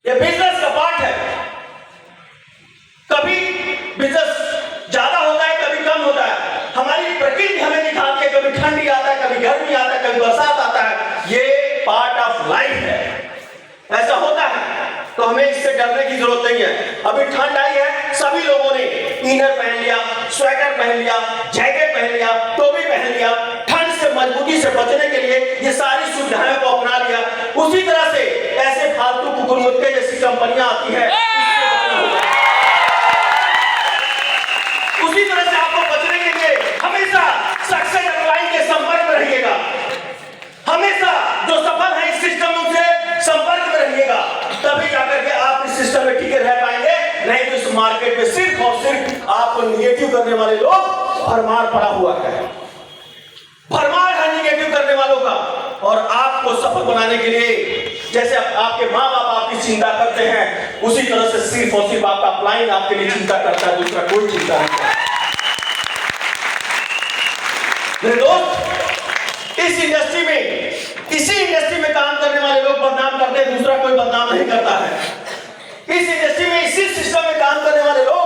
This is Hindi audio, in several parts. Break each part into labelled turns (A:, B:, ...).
A: ये बिजनेस का पार्ट है। कभी बिजनेस ज्यादा होता है, कभी कम होता है। हमारी प्रकृति हमें दिखाती है, कभी ठंडी आता है, कभी गर्मी आता है, कभी बरसात आता है। ये पार्ट ऑफ लाइफ है, ऐसा होता है। तो हमें इससे डरने की जरूरत नहीं है। अभी ठंड आई है, सभी लोगों ने इनर पहन लिया, स्वेटर पहन लिया, जैकेट पहन लिया, टोपी पहन लिया। ठंड से मजबूती से बचने के लिए ये सारी सुविधाएं को अपना लिया। उसी तरह से ऐसे फालतू कुकुरमुत्ते जैसी कंपनियां आती है, उसी तरह से आपको बचने के लिए हमेशा सक्सेस लाइन के संपर्क में रहिएगा। हमेशा जो सफल है इस सिस्टम से संपर्क में रहिएगा, तभी जाकर के आप इस सिस्टम में टिके रह पाएंगे। नहीं तो इस मार्केट में सिर्फ और सिर्फ आपको निगेटिव करने वाले लोग भरमार पड़ा हुआ है, भरमार है निगेटिव करने वालों का। और आपको सफल बनाने के लिए जैसे आपके माँ बाप आपकी चिंता करते हैं, उसी तरह से सिर्फ और सिर्फ आपका अपलाइन आपके लिए चिंता करता है, दूसरा कोई चिंता नहीं करता। मेरे दोस्त, इस इंडस्ट्री में, इसी इंडस्ट्री में काम करने वाले लोग बदनाम करते हैं, दूसरा कोई बदनाम नहीं करता है। इस इंडस्ट्री में, इसी सिस्टम में काम करने वाले लोग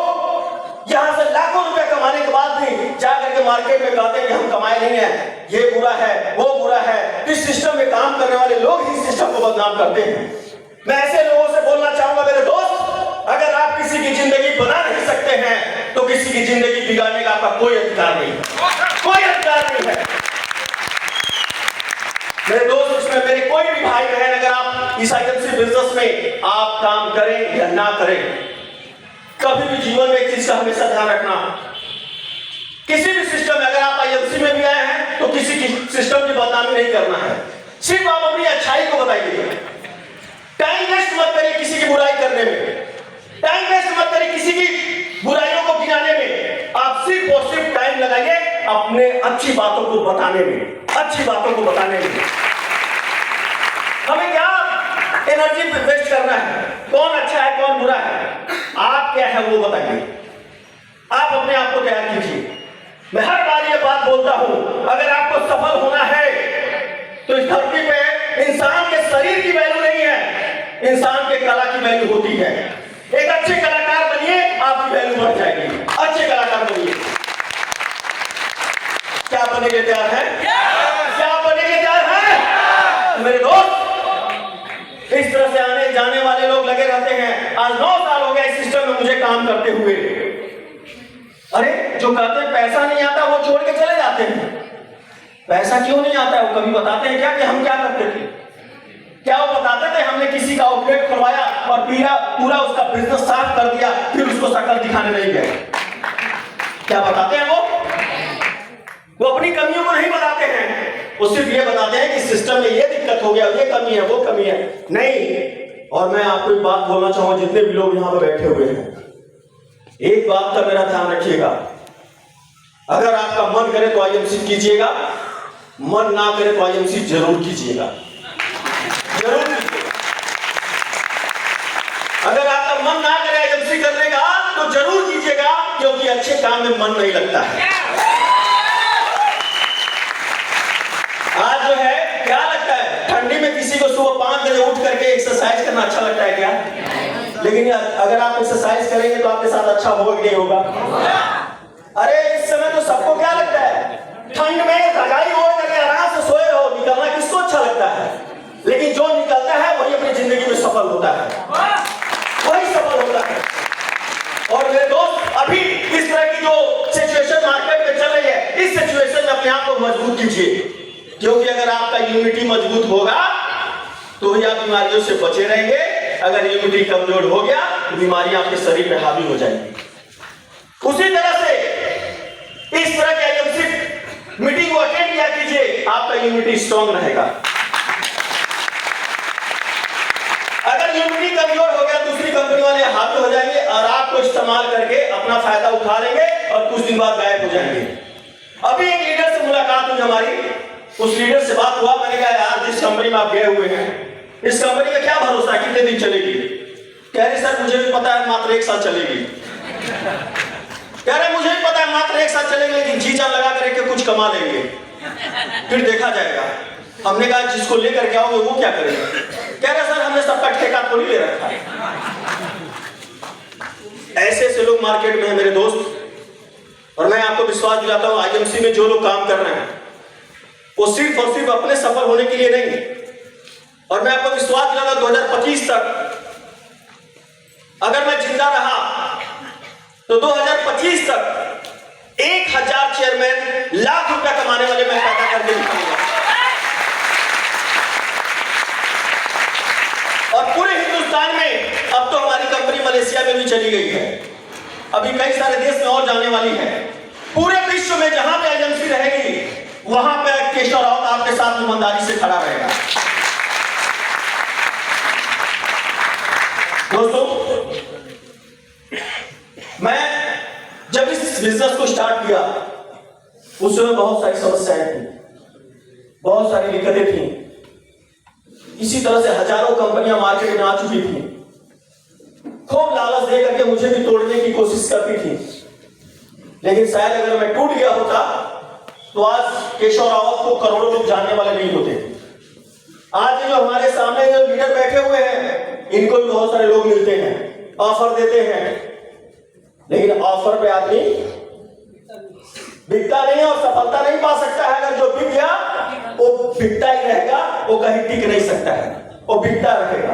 A: यहां से लाखों रुपए कमाने के बाद भी जाकर के मार्केट में कहते हैं कि हम कमाए नहीं है, ये बुरा है, वो बुरा है। इस सिस्टम में काम करने वाले लोग ही सिस्टम को बदनाम करते हैं। मैं ऐसे लोगों से बोलना चाहूंगा मेरे दोस्त, अगर आप किसी की जिंदगी बना नहीं सकते हैं तो किसी की जिंदगी बिगाड़ने का आपका कोई अधिकार नहीं, कोई अधिकार नहीं है। मेरे दोस्त, इसमें मेरे कोई भी भाई बहन, अगर आप इस आईएमसी बिजनेस में आप काम करें या ना करें, कभी भी जीवन में एक चीज का हमेशा ध्यान रखना, किसी भी सिस्टम में अगर आप आईएमसी में भी आए हैं तो किसी की सिस्टम की बदनामी नहीं करना है। सिर्फ आप अपनी अच्छाई को बताइए। टाइम वेस्ट मत करिए किसी की बुराई करने में, टाइम वेस्ट मत करिए किसी की बुराइयों को गिनाने में। आप सिर्फ और सिर्फ टाइम लगाइए अपने अच्छी बातों को बताने में, अच्छी बातों को बताने में। हमें क्या एनर्जी वेस्ट करना है, कौन अच्छा है कौन बुरा है, आप क्या है वो बताइए। आप अपने आप को तैयार कीजिए। मैं हर बार ये बात बोलता हूं, अगर आपको सफल होना है तो इस धरती पे इंसान के शरीर की वैल्यू नहीं है, इंसान के कला की वैल्यू होती है। एक अच्छे कलाकार बनिए, आपकी वैल्यू बढ़ जाएगी। अच्छे कलाकार बनिए। क्या बनने के तैयार है? क्या बनने के तैयार है? मेरे दोस्त, इस तरह से आने जाने वाले लोग लगे रहते हैं। आज 9 साल हो गया इस सिस्टम में मुझे काम करते हुए। अरे जो कहते हैं पैसा नहीं आता वो छोड़ के चले जाते हैं। पैसा क्यों नहीं आता है वो कभी बताते हैं क्या कि हम क्या करते थे? क्या वो बताते थे हमने किसी का आउटलेट खुलवाया और पूरा उसका बिजनेस साफ कर दिया, फिर उसको शक्ल दिखाने नहीं गए? क्या बताते हैं वो अपनी कमियों को नहीं बताते हैं, वो सिर्फ ये बताते हैं कि सिस्टम में ये दिक्कत हो गया, ये कमी है, वो कमी है। नहीं। और मैं आपको एक बात बोलना चाहूंगा, जितने भी लोग यहां पर बैठे हुए हैं, एक बात का मेरा ध्यान रखिएगा। अगर आपका मन करे तो आईएमसी कीजिएगा, मन ना करे तो आईएमसी जरूर कीजिएगा, जरूर कीजिएगा। अगर आपका मन ना करे आईएमसी करने का तो जरूर कीजिएगा, क्योंकि अच्छे काम में मन नहीं लगता है। आज जो है क्या लगता है, ठंडी में किसी को सुबह 5 बजे उठ करके एक्सरसाइज करना अच्छा लगता है क्या? लेकिन अगर आप एक्सरसाइज करेंगे तो आपके साथ अच्छा होगा कि नहीं होगा? अरे इस समय तो सबको क्या लगता है, ठंड में रजाई ओढ़ करके आराम से सोए रहो, निकलना किसको अच्छा लगता है? लेकिन जो निकलता है वही अपनी जिंदगी में सफल होता है, वही सफल होता है। और मेरे दोस्त, अभी इस तरह की जो सिचुएशन मार्केट में चल रही है, इस सिचुएशन में अपने आप को मजबूत कीजिए, क्योंकि अगर आपका इम्यूनिटी मजबूत होगा तो ही आप बीमारियों से बचे रहेंगे। अगर इम्यूनिटी कमजोर हो गया तो बीमारियां आपके शरीर में हावी हो जाएंगी। उसी तरह से इस तरह के आईएमसी मीटिंग को अटेंड किया कीजिए, आपका इम्यूनिटी स्ट्रांग रहेगा। अगर इम्यूनिटी कमजोर हो गया, दूसरी कंपनी वाले हावी हो जाएंगे और आपको इस्तेमाल करके अपना फायदा उठा लेंगे और कुछ दिन बाद गायब हो जाएंगे। अभी एक लीडर से मुलाकात हुई हमारी, उस लीडर से बात हुआ, मैंने कहा यार जिस कंपनी में आप गए हुए हैं, इस कंपनी का क्या भरोसा है, कितने दिन चलेगी? कह रहे सर मुझे भी पता है मात्र 1 साल चलेगी। कह रहे मुझे भी पता है मात्र 1 साल चलेगी, लेकिन जी जान लगा करके कुछ कमा लेंगे, फिर देखा जाएगा। हमने कहा जिसको लेकर के आओगे वो क्या करेगा? कह रहे सर हमने सबका ठेका थोड़ी ले रखा है, मार्केट में है मेरे दोस्त, और मैं आपको विश्वास दिलाता हूं आईएमसी में जो लोग काम कर रहे हैं वो सिर्फ और सिर्फ अपने सफल होने के लिए नहीं, और मैं आपको विश्वास दिलाता हूं 2025 तक अगर मैं जिंदा रहा तो 2025 तक 1000 चेयरमैन लाख रुपया कमाने वाले मैं पैदा करके दिखाऊंगा। और पूरे हिंदुस्तान में अब तो हमारी कंपनी मलेशिया में भी चली गई है, अभी कई सारे देश में और जाने वाली है। पूरे विश्व में जहां पे एजेंसी रहेगी वहां पे केशव राउत आपके साथ ईमानदारी से खड़ा रहेगा। दोस्तों, मैं जब इस बिजनेस को स्टार्ट किया उस समय बहुत सारी समस्याएं थी, बहुत सारी दिक्कतें थी। इसी तरह से हजारों कंपनियां मार्केट में आ चुकी थी, खूब लालच दे करके मुझे भी तोड़ने की कोशिश करती थी, लेकिन शायद अगर मैं टूट गया होता तो आज केशव रावत को करोड़ों लोग जानने वाले नहीं होते। आज जो हमारे सामने जो लीडर बैठे हुए हैं इनको भी बहुत सारे लोग मिलते हैं, ऑफर देते हैं, लेकिन ऑफर पे आदमी बिकता नहीं और सफलता नहीं पा सकता है। अगर जो बिक गया वो बिकता ही रहेगा, वो कहीं टिक नहीं सकता है, वो बिकता रहेगा।